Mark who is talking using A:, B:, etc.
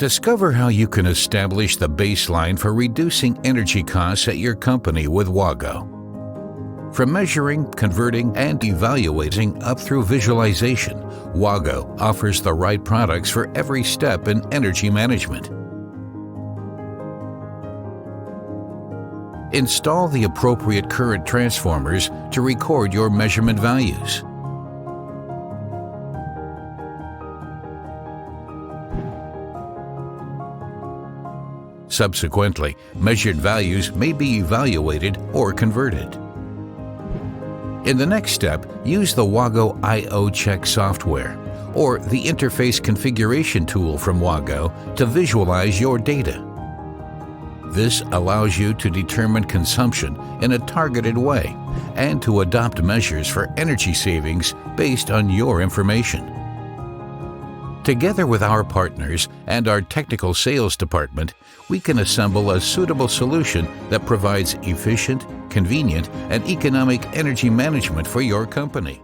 A: Discover how you can establish the baseline for reducing energy costs at your company with Wago. From measuring, converting, and evaluating up through visualization, Wago offers the right products for every step in energy management. Install the appropriate current transformers to record your measurement values. Subsequently, measured values may be evaluated or converted. In the next step, use the Wago I/O Check software or the interface configuration tool from Wago to visualize your data. This allows you to determine consumption in a targeted way and to adopt measures for energy savings based on your information. Together with our partners and our technical sales department, we can assemble a suitable solution that provides efficient, convenient, and economic energy management for your company.